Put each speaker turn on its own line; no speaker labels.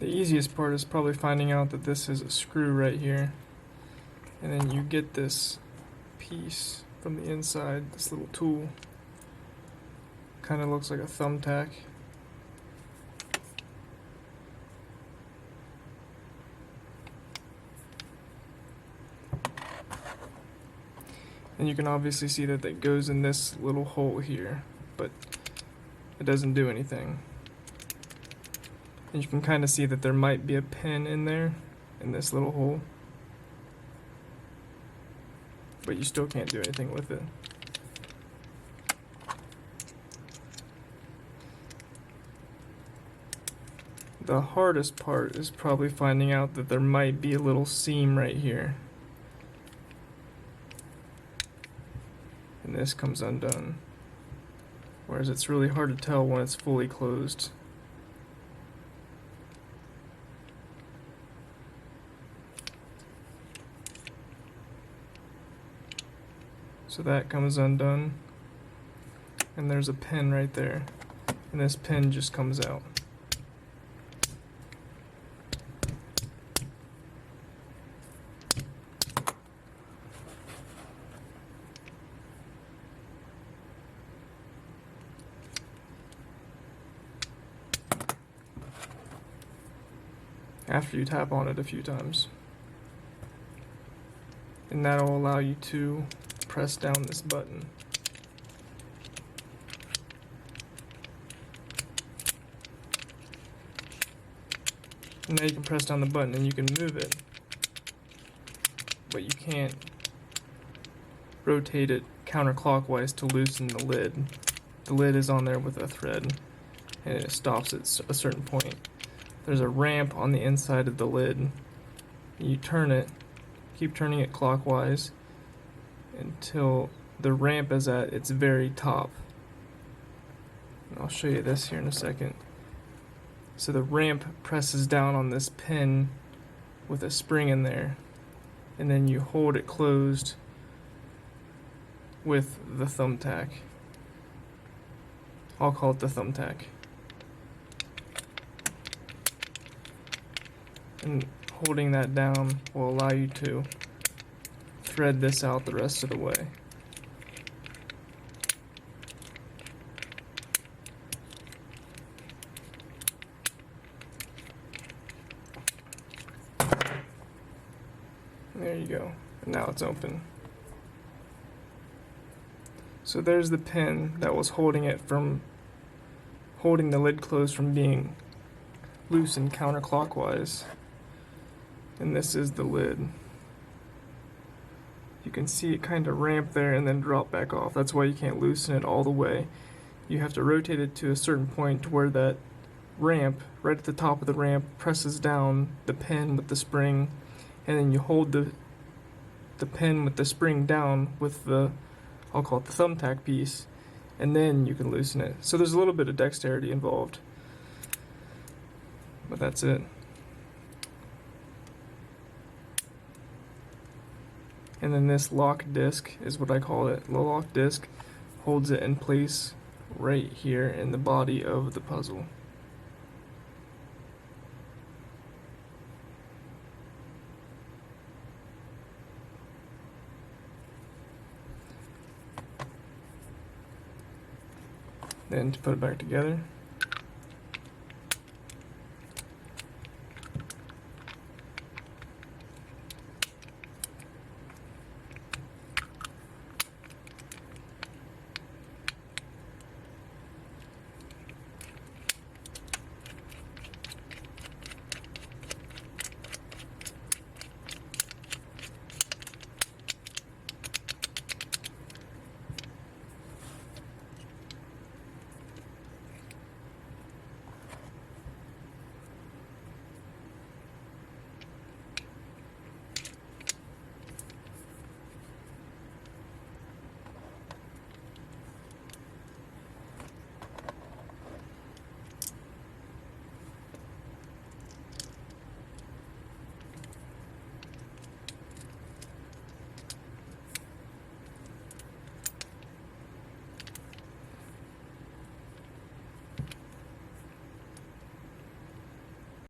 The easiest part is probably finding out that this is a screw right here, and then you get this piece from the inside, this little tool. Kind of looks like a thumbtack. And you can obviously see that it goes in this little hole here, but it doesn't do anything. And you can kind of see that there might be a pin in there, in this little hole, but you still can't do anything with it. The hardest part is probably finding out that there might be a little seam right here. And this comes undone. Whereas it's really hard to tell when it's fully closed. So that comes undone. And there's a pin right there. And this pin just comes out. After you tap on it a few times. And that'll allow you to press down this button. And now you can press down the button and you can move it, but you can't rotate it counterclockwise to loosen the lid. The lid is on there with a thread, and it stops at a certain point. There's a ramp on the inside of the lid. You turn it, keep turning it clockwise until the ramp is at its very top. And I'll show you this here in a second. So the ramp presses down on this pin with a spring in there, and then you hold it closed with the thumbtack. I'll call it the thumbtack. And holding that down will allow you to thread this out the rest of the way. And there you go. And now it's open. So there's the pin that was holding the lid closed from being loosened counterclockwise. And this is the lid. You can see it kind of ramp there and then drop back off. That's why you can't loosen it all the way. You have to rotate it to a certain point to where that ramp, right at the top of the ramp, presses down the pin with the spring, and then you hold the pin with the spring down with the, I'll call it the thumbtack piece, and then you can loosen it. So there's a little bit of dexterity involved. But that's it. And then this lock disc is what I call it. The lock disc holds it in place right here in the body of the puzzle. Then to put it back together,